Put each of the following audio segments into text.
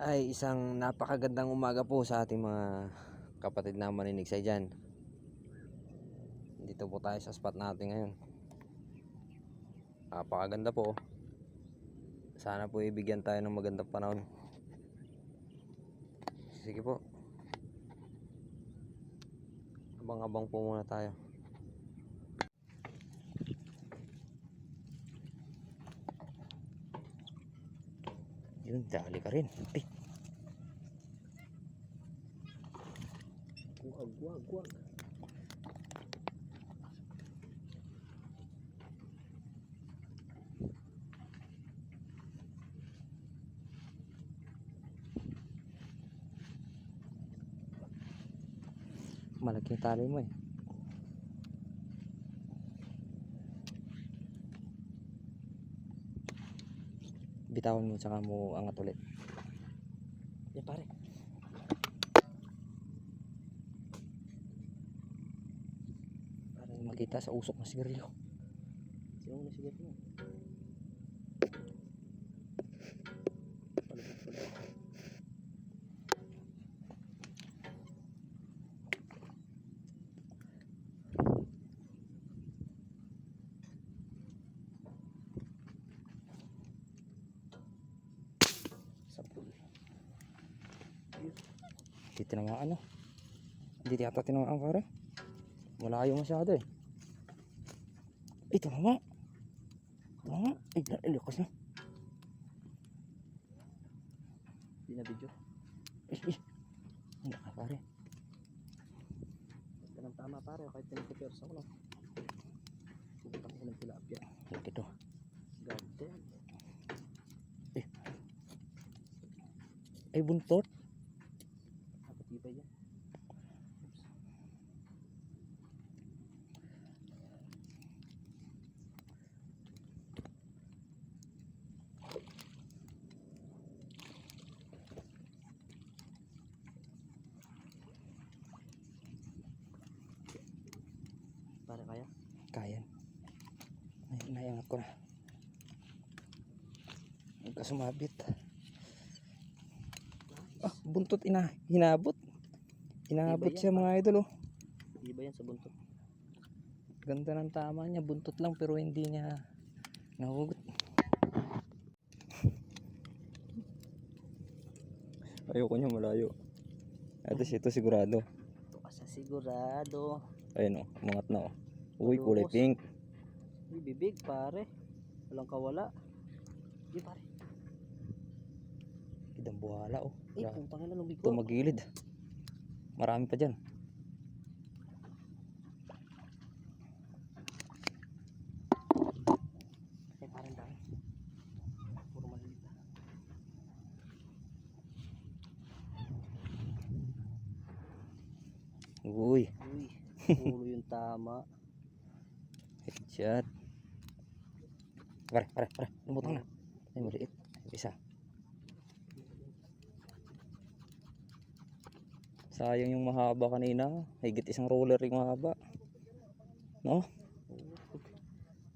Ay isang napakagandang umaga po sa ating mga kapatid na maninigsay dyan. Dito po tayo sa spot natin ngayon. Napakaganda po. Sana po ibigyan tayo ng magandang panahon. Sige po. Abang-abang po muna tayo. Yun, dali ka rin. Ay. Wag. Malaking tali mo eh. Bitawan mo tsaka mo angat ulit. Yan pare. Para makita sa usok ng sigarilyo. Sino na sigarilyo? Hindi tinamaan no. Hindi yata tinamaan pare. Malayo masyado eh. Ito nga. Ay, lakas na. Hindi na video. Hindi ka pare. Ito ng tama pare. Kahit tinipipers ako lang. Pupunta ko ng tilapia. Laki to. Gante. Ay buntot. Napatibay yan. Pare kaya? Kaya. Ay, naiangat ko na. Huwag ka sumabit. Buntot hinabot. Hinabot siya mga idol oh. Iba yan sa buntot. Ganda ng tama niya. Buntot lang pero hindi niya nahugot. Ayoko niya malayo. Ito sigurado. Ito kasi sigurado. Ayun oh, umangat na oh. Uy, kulay pink. Uy, bibig pare. Walang kawala. Uy pare. Idang buhala oh. Eh, putang ina lumig ko. Ito magilid. Marami pa dyan. Eh, parang dami. Puro maliit na. Uy. Ulo yung tama. Headshot. Pare. Lumutang na. Ay, maliit. Isa. Sayang yung mahaba kanina. Higit isang roller yung mahaba. No?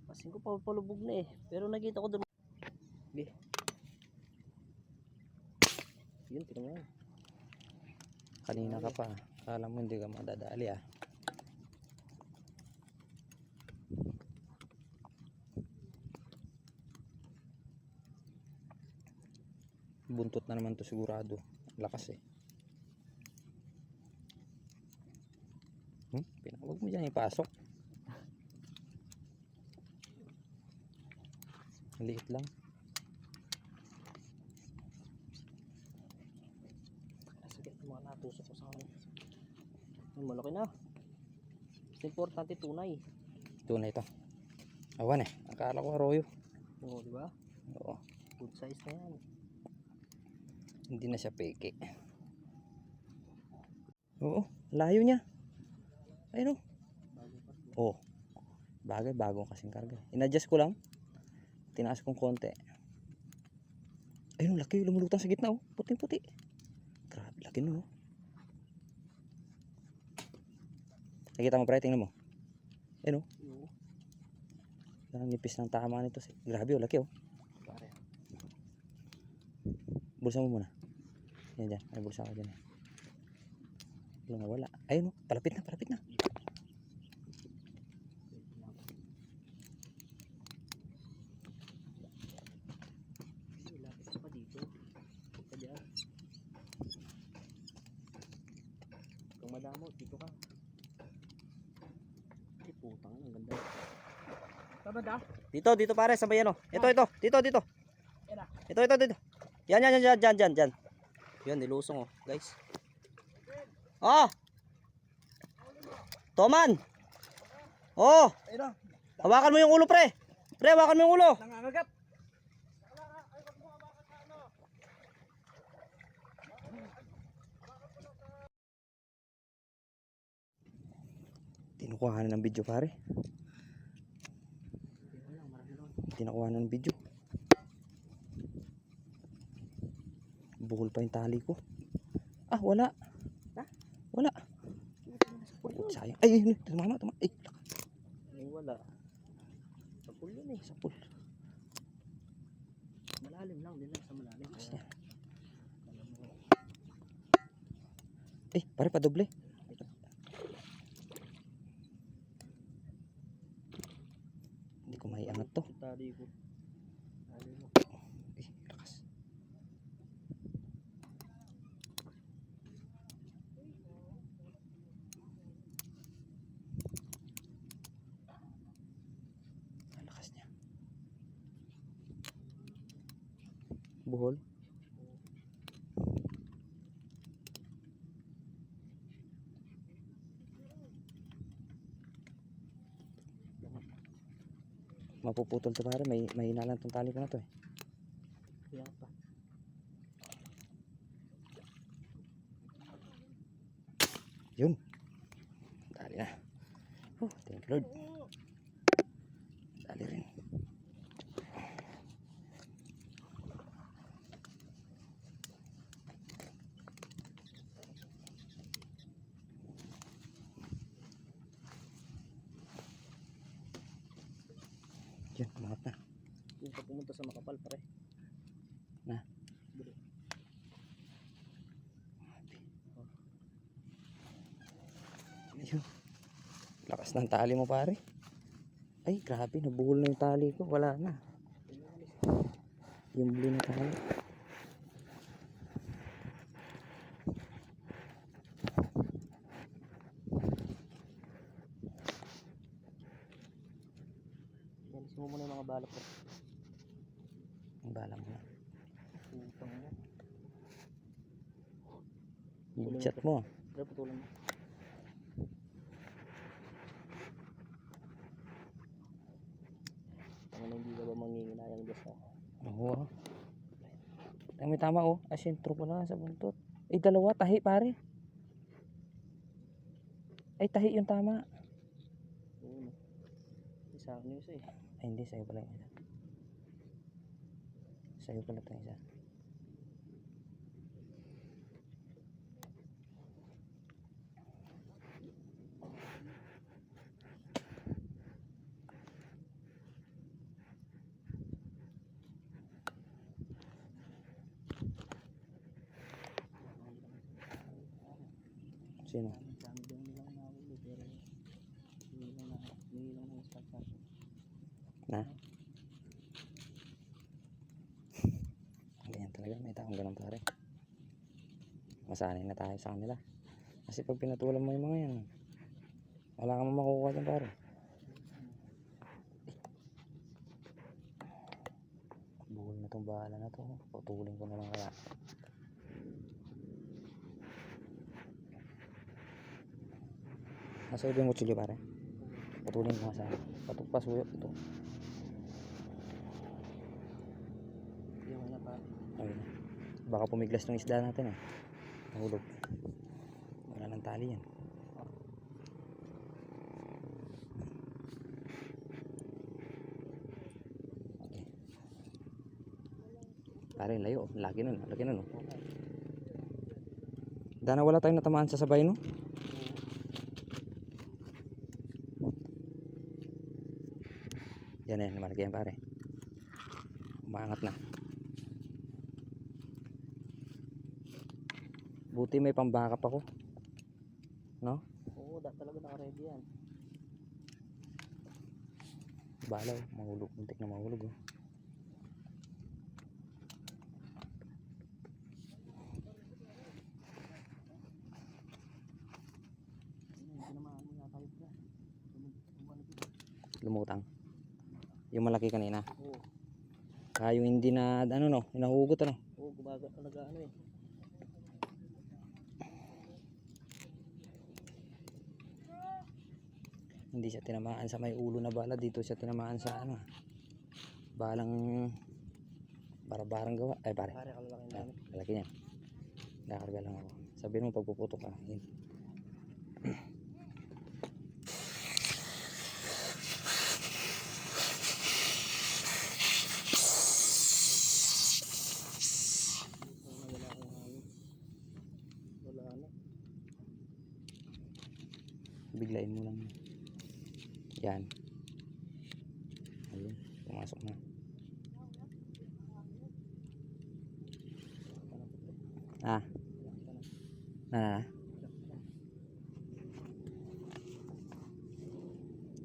Kasing ko palubog na eh. Pero nakita ko doon. Okay. Yun, tingnan mo yan. Kanina ka pa. Kala mo hindi ka madadali ah. Buntot na naman to sigurado. Lakas eh. Huwag mo dyan ipasok. Liit lang. Sige, mga natusok ko sa akin. Malaki na. Mas importante tunay. Tunay ito. Awan eh. Akala ko arroyo. Oo, di ba? Oo. Good size na yan. Hindi na siya peke. Oo, layo niya. Ayun o. Oh. Bagong kasing karga. In-adjust ko lang. Tinaas kong konti. Ayun, laki. Lumulutang sa gitna oh. Puting-puti. Grabe, laki nun oh. Nakita mo pre, tingnan mo. Ayun oh. Ang nipis ng tama nito. Grabe oh, laki oh. Bulsa mo muna. Yan dyan. May bulsa ko dyan. Wala, wala. Ayun, palapit na, palapit na. Lapit pa dito. Pa dyan. Kung madamo, dito ka. Ay, putang, ang ganda. Tama da? Dito pare, sabay ano. Ito. Dito. Dito. Yan. Yan, nilusong oh, guys. Oh! Toman! Oh! Ayun, Hawakan mo yung ulo, pre! Pre, hawakan mo yung ulo! nangangagat. Tinukuha ng video, pare. Tinukuha ng video. Buhol pa yung tali ko. Ah, wala. Wala. Sayang. Ay, tumama. Ay, wala. Sa pool yun eh. Sa pool. Malalim lang. Din lang sa malalim. Eh, pare pa doble. Hindi ko maiangat to. Tali ko. Tali mo. Eh, lakas. Lakas niya. Buhol. Mapuputol to pare, may hinalan tong tali ko na to eh. Kaya pa. Yun. Tali na. Oh, thank you Lord. Tali rin. Yan, umangat na. Yung pa pumunta sa makapal pare. Na. Bili. Ayun. Lakas ng tali mo pare. Ay, grabe, nabuhol na yung tali ko. Wala na. Yung blue na tali. Mo muna yung mga balak ko. Ang balak mo na. Putang mo. Yung chat mo. Pero patulan mo. Tama na hindi ka ba manginginayang dyan sa... Oo. May tama oh. Asintro pala sa buntot. Eh dalawa, tahi pare. Ay tahi yung tama. Oo. Isa ako nyo isa eh. Ay hindi, sa'yo pala yung isa. Sa'yo pala itong isa. Sino? Na? Ganyan talaga, may taong ganun pare. Masanay na tayo sa kanila. Kasi pag pinatulan mo yung mga yan, wala kang makukuha dyan pare. Buhol na itong bahala na to. Putulin ko na lang kaya. Nasa iba yung kutsilyo pare. Putulin ko nga sana. Pasuyo ito. Ayun. Baka pumiglas ng isda natin eh. Nahulog. Wala ng tali yan. Okay. Pare, layo. Laki nun. Laki nun. Dana wala tayong natamaan sa sabay no? Yan yan. Malaki yan pare. Umaangat na. Buti may pambackup ako. No? Oo, talaga naka-ready yan. Balaw, mahulog. Muntik na mahulog. Oh. Lumutang. Yung malaki kanina. Oo. Yung hindi na ano no, hinahugot ano. Oo, gumaga talaga ano eh. Hindi siya tinamaan sa may ulo na bala, dito siya tinamaan sa ano. Balang barang gawa. Ay pare. Pare kalaki na. Malaki niya. Nakarga lang ako. Sabihin mo pagpuputok ka. Yun. Biglain mo lang yan. Ayun, pumasok na.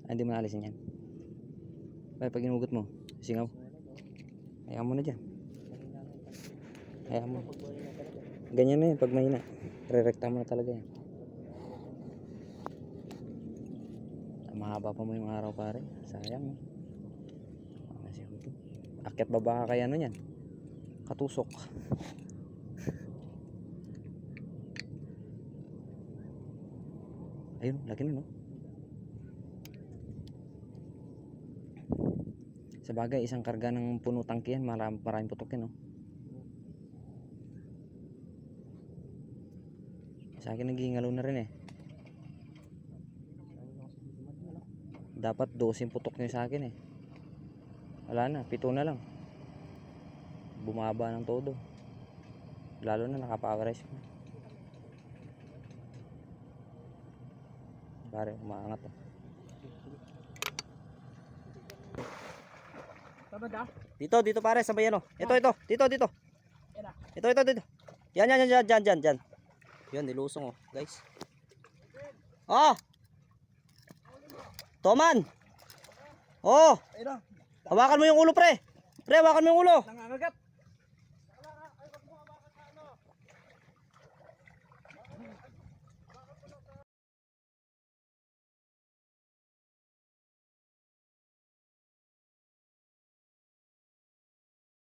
Hindi mo naalisin yan. Pag inugot mo singaw, hayaan mo na dyan. Hayaan mo. Ganyan na yun pag mahina, re-recta mo na talaga yan. Mahaba pa mo yung araw pare, sayang. Akyat baba ka kaya ano yan, katusok. Ayun, laki na no. Sa bagay, isang karga ng puno tangke yan, maraming putok yan no. Sa akin nagingalo na rin eh. Dapat 12 putok nyo sa akin eh. Wala na, 7 na lang. Bumaba ng todo. Lalo na nakapa-aggressive. Pare, umaangat oh. Dito pare, sabay yan oh. Ito. Dito. Ito. Yan. Yan, nilusong oh, guys. Oh! Toman! Oh! Hawakan mo yung ulo pre! Pre, hawakan mo yung ulo! Nangangagat!